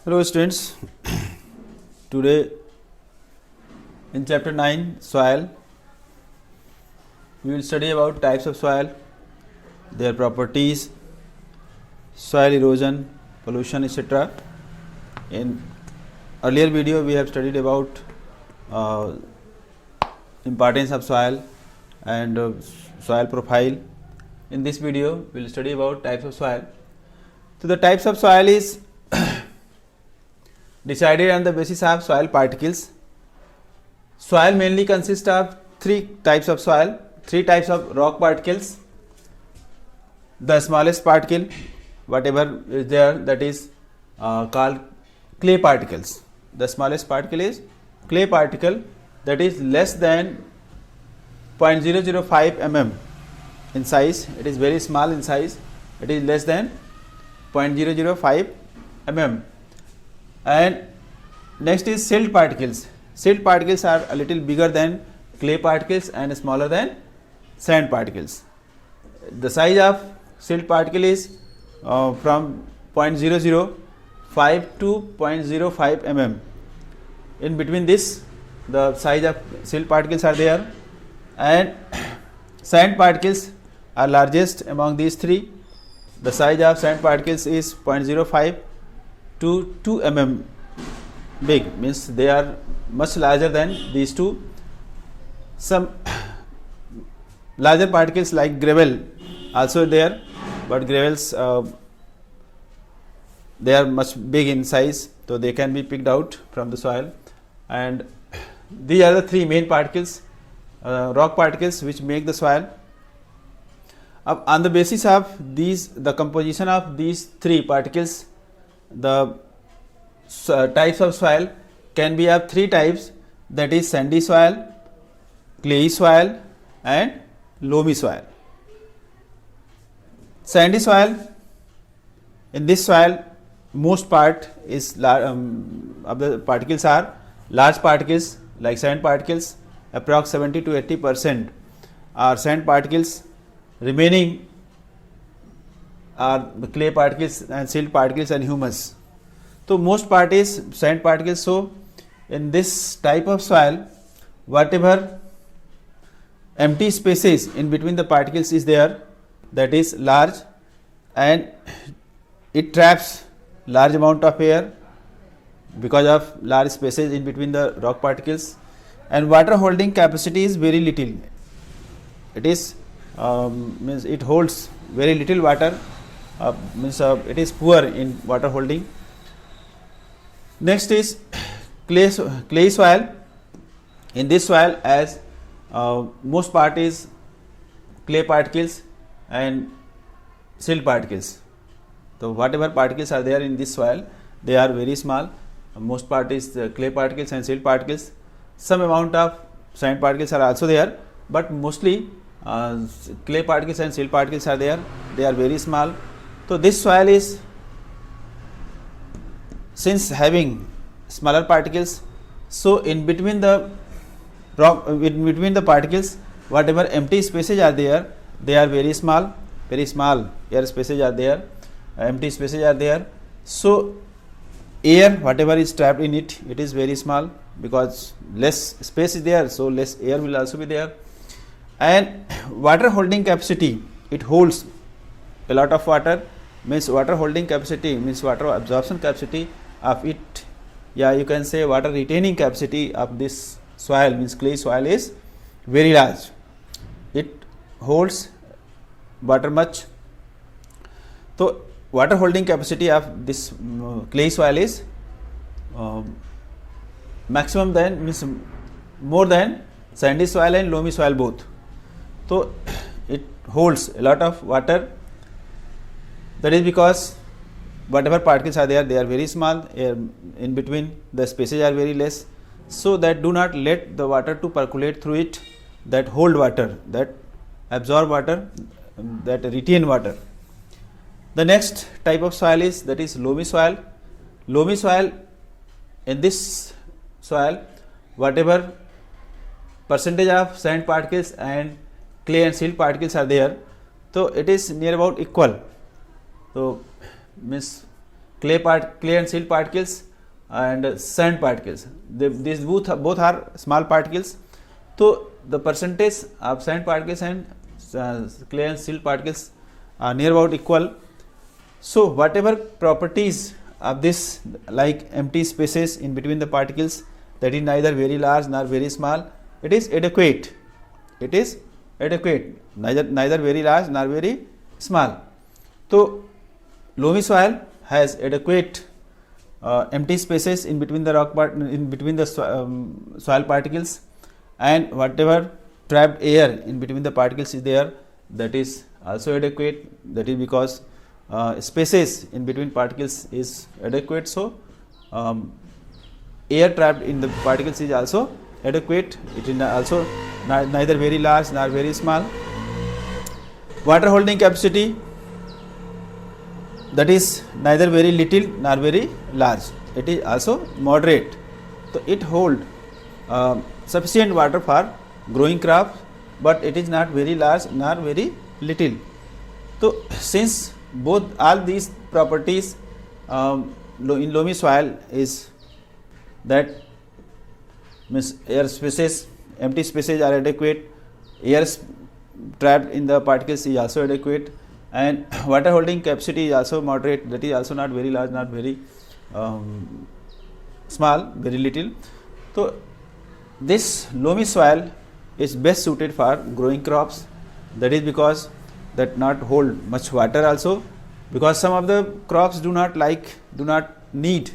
Hello students, today in chapter 9 soil we will study about types of soil, their properties, soil erosion, pollution, etc. In earlier video we have studied about importance of soil and soil profile. In this video we will study about types of soil. So the types of soil is decided on the basis of soil particles. Soil mainly consists of three types of soil, three types of rock particles. The smallest particle, whatever is there, that is called clay particles. The smallest particle is clay particle, that is less than 0.005 mm in size. It is very small in size. It is less than 0.005 mm. And next is silt particles. Silt particles are a little bigger than clay particles and smaller than sand particles. The size of silt particle is from 0.005 to 0.05 mm. In between this, the size of silt particles are there, and sand particles are largest among these three. The size of sand particles is 0.05 to 2 mm big, means they are much larger than these two. Some larger particles like gravel also there, but gravels they are much big in size, so they can be picked out from the soil. And these are the three main particles, rock particles, which make the soil. On the basis of these, the composition of these three particles, the types of soil can be of three types, that is sandy soil, clayey soil and loamy soil. Sandy soil, in this soil most part is of the particles are large particles like sand particles, approx 70 to 80% are sand particles, remaining are the clay particles and silt particles and humus. So most part is sand particles. So in this type of soil, whatever empty spaces in between the particles is there, that is large, and it traps large amount of air because of large spaces in between the rock particles, and water holding capacity is very little. It is means it holds very little water, it is poor in water holding. Next is clay soil. In this soil, as most part is clay particles and silt particles. So whatever particles are there in this soil, they are very small. Most part is clay particles and silt particles. Some amount of sand particles are also there, but mostly clay particles and silt particles are there. They are very small. So this soil is, since having smaller particles, so in between the rock, in between the particles, whatever empty spaces are there, they are very small air spaces are there, empty spaces are there. So air, whatever is trapped in it, it is very small, because less space is there, so less air will also be there. And water holding capacity, it holds a lot of water, means water holding capacity means water absorption capacity of it, you can say water retaining capacity of this soil, means clay soil, is very large. It holds water much. So water holding capacity of this clay soil is maximum than, means more than sandy soil and loamy soil both. So it holds a lot of water. That is because whatever particles are there, they are very small, in between the spaces are very less, so that do not let the water to percolate through it, that hold water, that absorb water, that retain water. The next type of soil is, that is loamy soil. Loamy soil, in this soil, whatever percentage of sand particles and clay and silt particles are there, so it is near about equal. So means clay and silt particles and sand particles. These both are small particles. So the percentage of sand particles and clay and silt particles are near about equal. So whatever properties of this, like empty spaces in between the particles, that is neither very large nor very small, it is adequate. It is adequate, neither very large nor very small. So loamy soil has adequate empty spaces in between the soil particles, and whatever trapped air in between the particles is there, that is also adequate. That is because spaces in between particles is adequate, so air trapped in the particles is also adequate. It is also neither very large nor very small. Water holding capacity, that is neither very little nor very large, it is also moderate. So it hold sufficient water for growing crops, but it is not very large nor very little. So since all these properties in loamy soil is that means air spaces, empty spaces are adequate, air trapped in the particles is also adequate, and water holding capacity is also moderate, that is also not very large, not very small, very little. So this loamy soil is best suited for growing crops. That is because that not hold much water also, because some of the crops do not need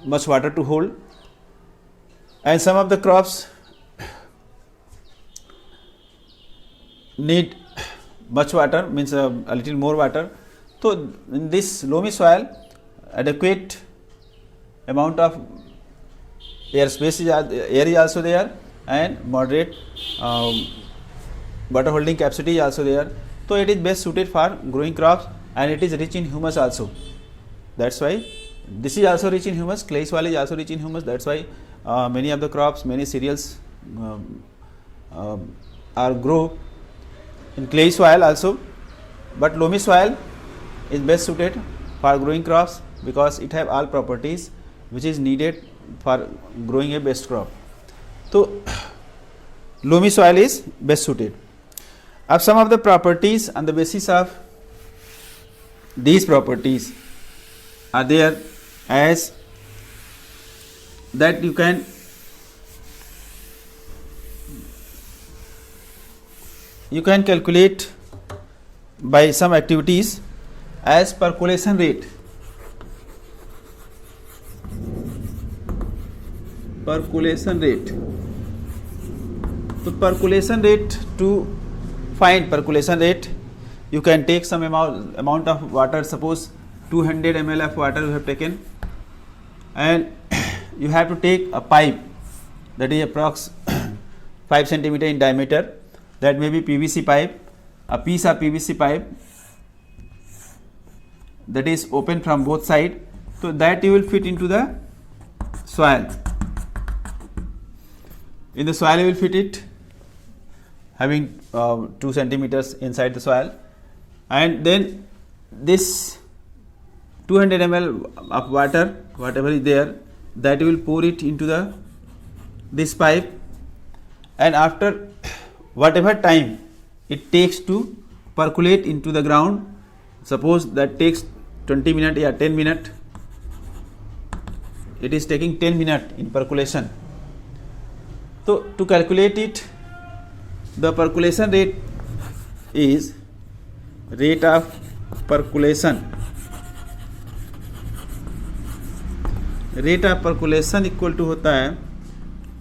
much water to hold, and some of the crops need much water, means a little more water. So in this loamy soil, adequate amount of air is also there, and moderate water holding capacity is also there. So it is best suited for growing crops, and it is rich in humus also. That's why this is also rich in humus. Clay soil is also rich in humus. That's why many of the crops, many cereals are grow in clay soil also. But loamy soil is best suited for growing crops because it have all properties which is needed for growing a best crop. So loamy soil is best suited. Of some of the properties, on the basis of these properties are there, as that you can calculate by some activities as percolation rate. Percolation rate. So percolation rate, to find percolation rate, you can take some amount of water, suppose 200 ml of water you have taken, and you have to take a pipe that is approx 5 centimeter in diameter, that may be PVC pipe, a piece of PVC pipe that is open from both sides, so that you will fit into the soil. In the soil you will fit it, having 2 centimeters inside the soil, and then this 200 ml of water, whatever is there, that you will pour it into this pipe, and after whatever time it takes to percolate into the ground, suppose that takes 20 minutes or 10 minutes, it is taking 10 minutes in percolation. So to calculate it, the percolation rate is rate of percolation. Rate of percolation equal to होता है,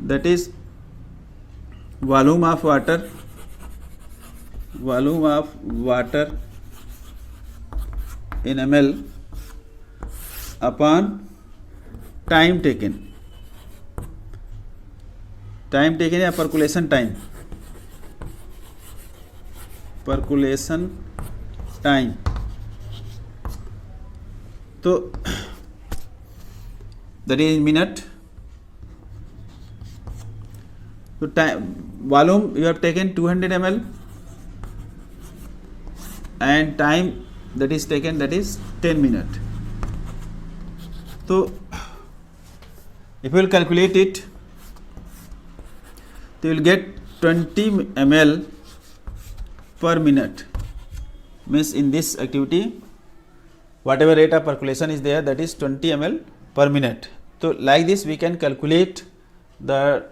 that is volume of water in ml upon time taken या percolation time. तो that is in minute. So time, volume you have taken 200 ml, and time that is taken, that is 10 minutes. So if you will calculate it, you will get 20 ml per minute. Means in this activity, whatever rate of percolation is there, that is 20 ml per minute. So like this we can calculate the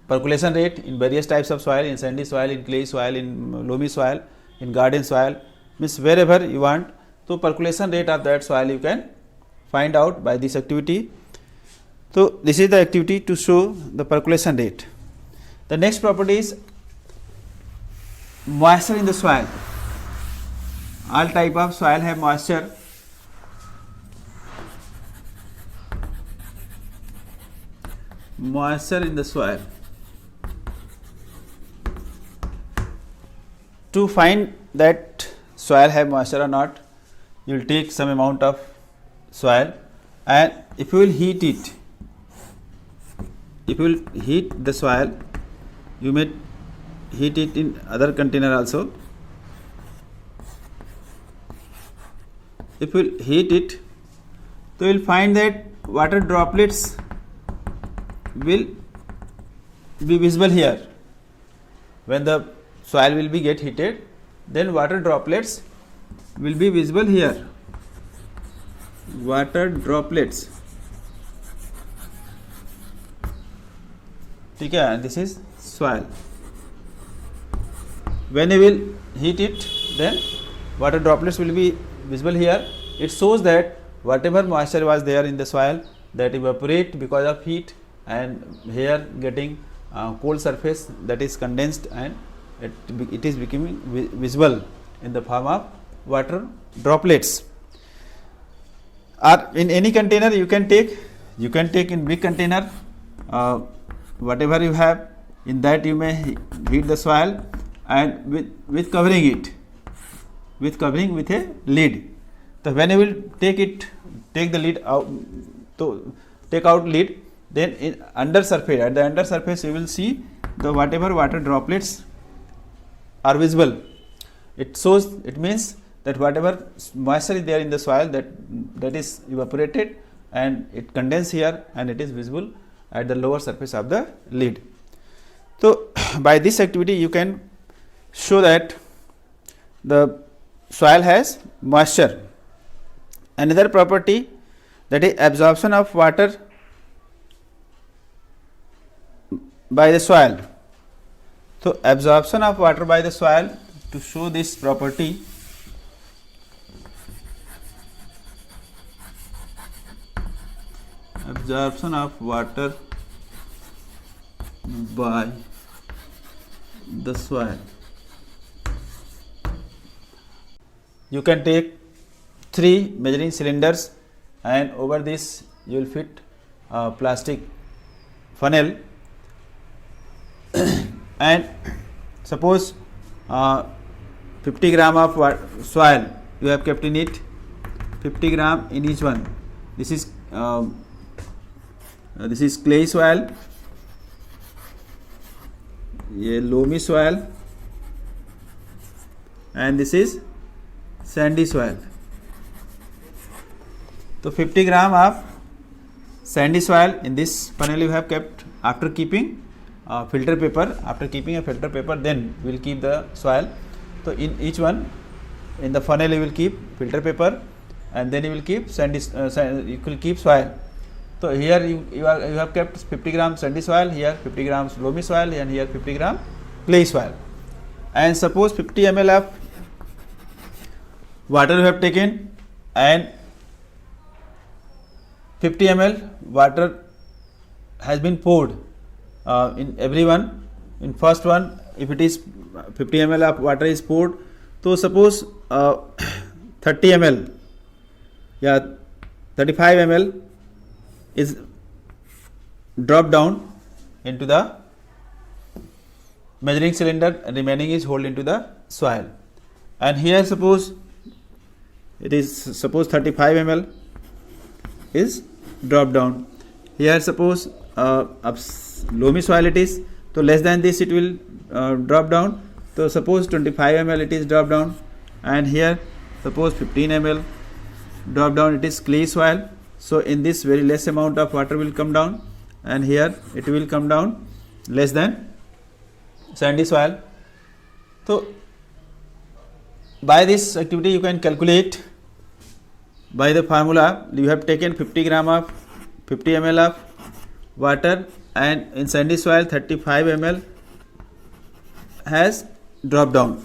percolation rate in various types of soil, in sandy soil, in clay soil, in loamy soil, in garden soil, means wherever you want. So percolation rate of that soil you can find out by this activity. So this is the activity to show the percolation rate. The next property is moisture in the soil. All type of soil have moisture. Moisture in the soil. To find that soil have moisture or not, you will take some amount of soil, and if you will heat it, if you will heat the soil, you may heat it in other container also. If you will heat it, so you will find that water droplets will be visible here. When the soil will be get heated, then water droplets will be visible here. Water droplets. Okay, and this is soil. When you will heat it, then water droplets will be visible here. It shows that whatever moisture was there in the soil, that evaporate because of heat, and here getting cold surface, that is condensed, and it is becoming visible in the form of water droplets. Or in any container you can take in big container, whatever you have, in that you may heat the soil, and with covering it, with a lid. So when you will take the lid out, to take out lid, then in under surface, at the under surface you will see the whatever water droplets are visible. It means that whatever moisture is there in the soil, that is evaporated, and it condenses here, and it is visible at the lower surface of the lid. So by this activity you can show that the soil has moisture. Another property, that is absorption of water by the soil. So absorption of water by the soil, to show this property, absorption of water by the soil. You can take 3 measuring cylinders, and over this you will fit a plastic funnel, and suppose 50 gram of soil you have kept in it, 50 gram in each one. This is clay soil, loamy soil, and this is sandy soil. So 50 gram of sandy soil in this funnel you have kept, after keeping filter paper. After keeping a filter paper, then we will keep the soil. So in each one, in the funnel you will keep filter paper, and then you will keep you will keep soil. So here you have kept 50 gram sandy soil, here 50 grams loamy soil, and here 50 gram clay soil. And suppose 50 ml of water you have taken, and 50 ml water has been poured in every one. In first one, if it is 50 ml of water is poured, so suppose 30 ml, 35 ml is dropped down into the measuring cylinder, and remaining is hold into the soil. And here suppose 35 ml is dropped down. Here suppose loamy soil it is, so less than this it will drop down. So suppose 25 ml it is dropped down, and here suppose 15 ml drop down, it is clay soil. So in this very less amount of water will come down, and here it will come down less than sandy soil. So by this activity you can calculate by the formula. You have taken 50 ml of water, and in sandy soil 35 ml has dropped down.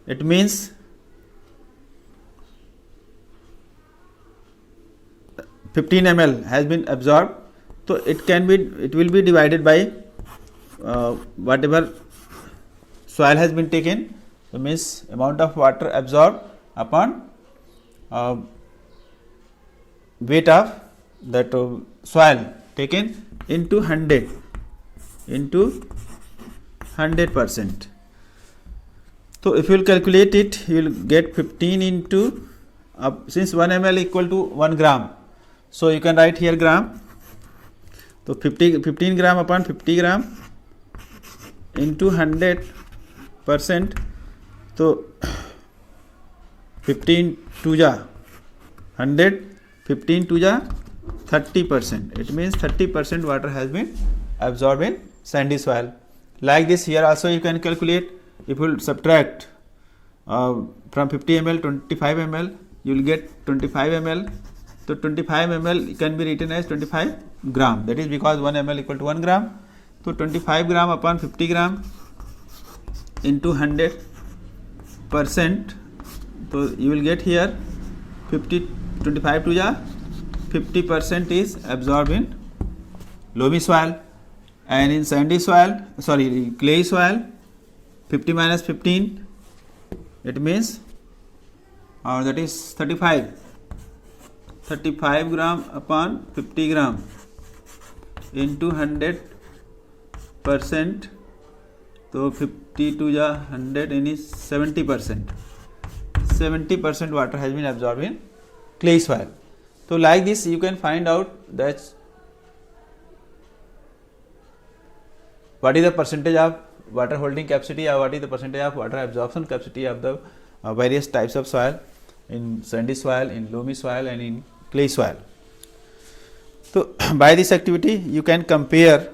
It means 15 ml has been absorbed. So it will be divided by whatever soil has been taken. So means amount of water absorbed upon weight of that soil taken into 100%. So if you will calculate it, you will get 15 into since 1 ml equal to 1 gram. So you can write here gram. So 15 gram upon 50 gram into 100%. So 15 to ja 100, 15 to ja 30%. It means 30% water has been absorbed in sandy soil. Like this, here also you can calculate. If you will subtract from 50 ml 25 ml, you will get 25 ml. So 25 ml can be written as 25 gram. That is because 1 ml equal to 1 gram. So 25 gram upon 50 gram into 100%. So you will get here 25 to ja 50% is absorbed in loamy soil, and in sandy soil, clay soil, 50 minus 15, it means that is 35 gram upon 50 gram into 100%. So 50 to ja 100 and is 70%. 70% water has been absorbed in clay soil. So like this you can find out that what is the percentage of water holding capacity or what is the percentage of water absorption capacity of the various types of soil in sandy soil, in loamy soil and in clay soil. So by this activity you can compare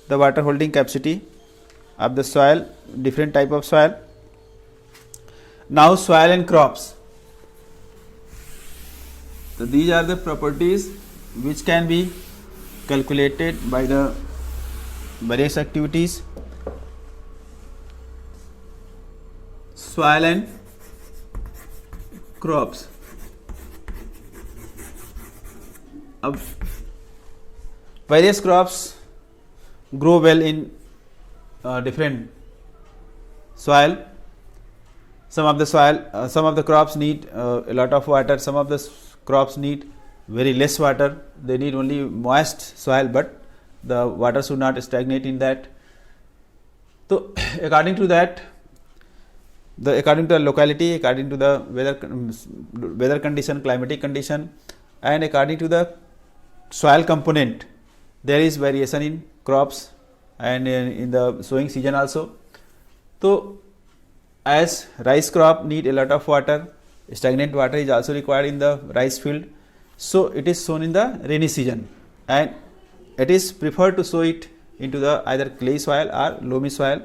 the water holding capacity of the soil, different type of soil. Now soil and crops. So these are the properties which can be calculated by the various activities. Soil and crops. Various crops grow well in different soil. Some of the crops need a lot of water. Some of the crops need very less water. They need only moist soil, but the water should not stagnate in that. So according to that, according to the locality, according to the weather condition, climatic condition, and according to the soil component, there is variation in crops and in the sowing season also. So as rice crop need a lot of water, stagnant water is also required in the rice field. So it is sown in the rainy season, and it is preferred to sow it into the either clay soil or loamy soil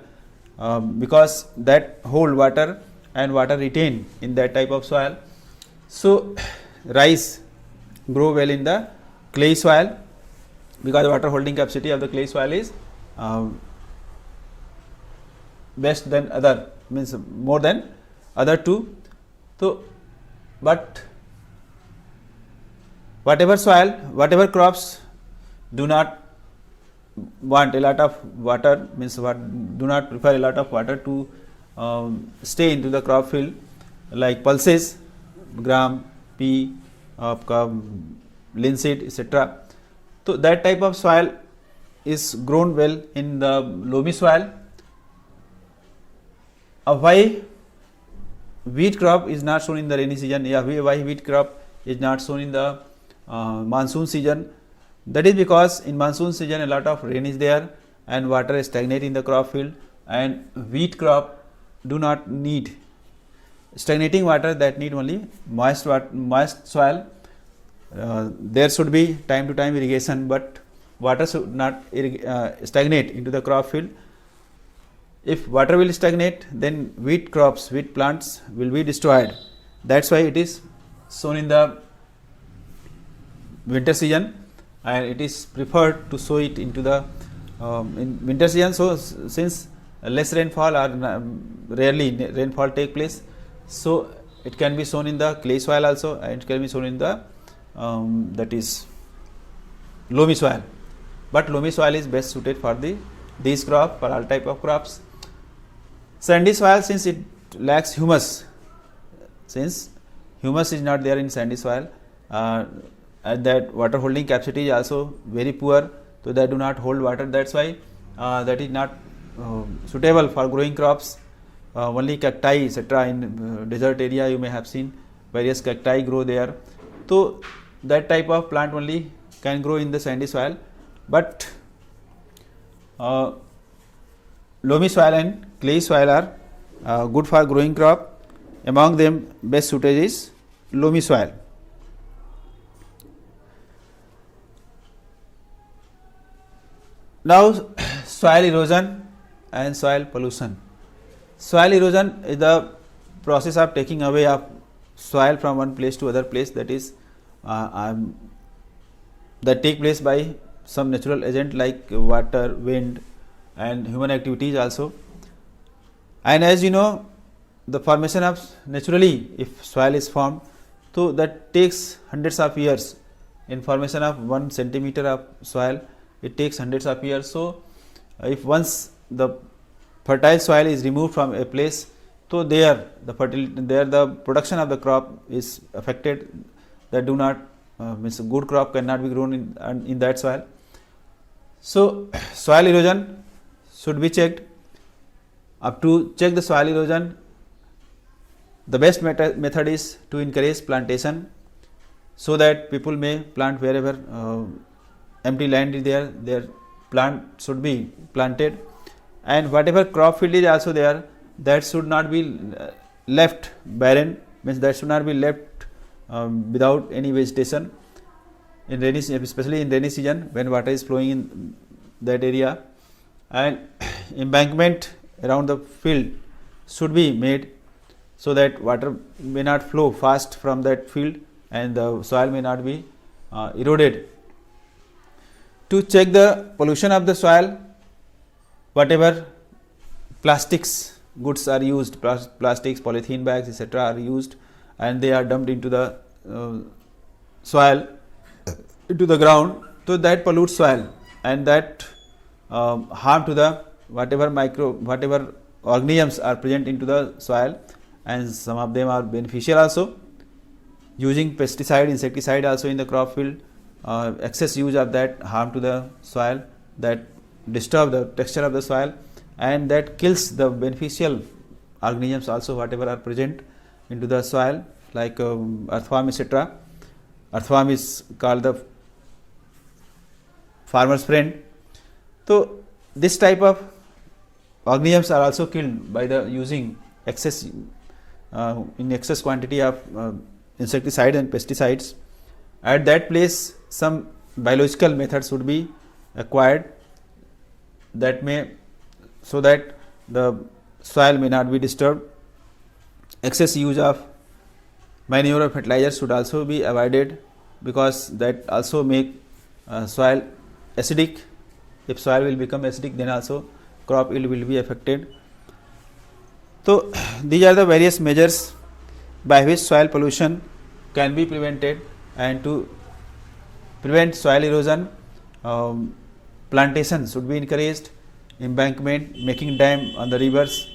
because that hold water and water retained in that type of soil. So rice grow well in the clay soil because the water holding capacity of the clay soil is best than other, means more than other two. So but whatever soil, whatever crops do not want a lot of water, means do not prefer a lot of water to stay into the crop field, like pulses, gram, pea, linseed, etc. So that type of soil is grown well in the loamy soil. Why wheat crop is not sown in the rainy season? Why wheat crop is not sown in the monsoon season? That is because in monsoon season a lot of rain is there and water is stagnate in the crop field, and wheat crop do not need stagnating water, that need only moist soil. There should be time to time irrigation, but water should not stagnate into the crop field. If water will stagnate, then wheat crops, wheat plants will be destroyed. That's why it is sown in the winter season, and it is preferred to sow it into the in winter season. So since less rainfall or rarely rainfall take place, so it can be sown in the clay soil also, and it can be sown in the that is loamy soil. But loamy soil is best suited for these crop, for all type of crops. Sandy soil, since it lacks humus, since humus is not there in sandy soil, and that water holding capacity is also very poor, so they do not hold water. That's why that is not suitable for growing crops. Only cacti, etc. in desert area you may have seen various cacti grow there. So that type of plant only can grow in the sandy soil. But loamy soil and clay soil are good for growing crop. Among them, best suited is loamy soil. Now, soil erosion and soil pollution. Soil erosion is the process of taking away of soil from one place to other place, that is that take place by some natural agent like water, wind, and human activities also. And as you know, the formation of naturally, if soil is formed, so that takes hundreds of years. In formation of 1 centimeter of soil, it takes hundreds of years. So if once the fertile soil is removed from a place, so there the production of the crop is affected. That do not means a good crop cannot be grown in that soil. So soil erosion should be checked. Up to check the soil erosion, the best method is to encourage plantation, so that people may plant wherever empty land is there, their plant should be planted, and whatever crop field is also there, that should not be left barren, means that should not be left without any vegetation in rainy, especially in rainy season when water is flowing in that area. And embankment around the field should be made, so that water may not flow fast from that field and the soil may not be eroded. To check the pollution of the soil, whatever plastics goods are used, plastics, polythene bags, etc. are used, and they are dumped into the soil, into the ground, so that pollutes soil, and that harm to the whatever organisms are present into the soil, and some of them are beneficial also. Using pesticide, insecticide also in the crop field, excess use of that harm to the soil, that disturb the texture of the soil, and that kills the beneficial organisms also, whatever are present into the soil, like earthworm, etc. Earthworm is called the farmer's friend. So this type of organisms are also killed by the using excess in excess quantity of insecticide and pesticides. At that place, some biological methods should be acquired, that may, so that the soil may not be disturbed. Excess use of manure or fertilizer should also be avoided, because that also make soil acidic. If soil will become acidic, then also crop yield will be affected. So these are the various measures by which soil pollution can be prevented. And to prevent soil erosion, plantation should be encouraged, embankment, making dam on the rivers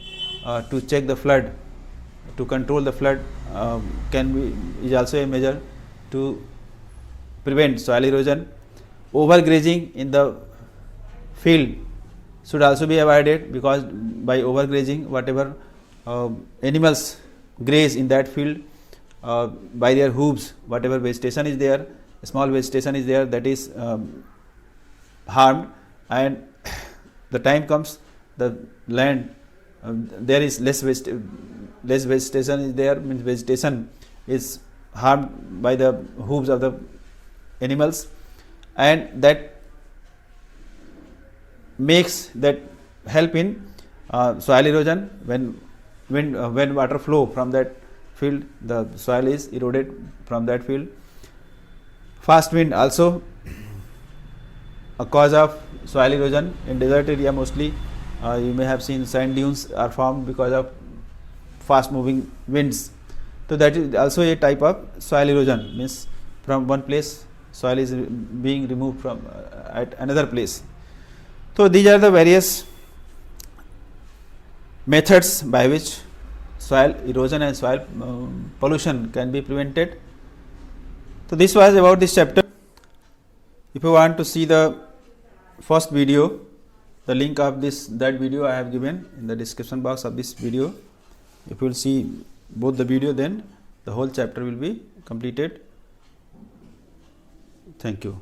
to check the flood, to control the flood is also a measure to prevent soil erosion. Overgrazing in the field should also be avoided, because by overgrazing, whatever animals graze in that field, by their hooves, whatever vegetation is there, small vegetation is there, that is harmed, and the time comes the land there is less less vegetation is there, means vegetation is harmed by the hooves of the animals, and that makes that help in soil erosion. When water flow from that field, the soil is eroded from that field. Fast wind also a cause of soil erosion. In desert area mostly you may have seen sand dunes are formed because of fast moving winds. So that is also a type of soil erosion, means from one place soil is being removed from at another place. So these are the various methods by which soil erosion and soil pollution can be prevented. So this was about this chapter. If you want to see the first video, the link of that video I have given in the description box of this video. If you will see both the video, then the whole chapter will be completed. Thank you.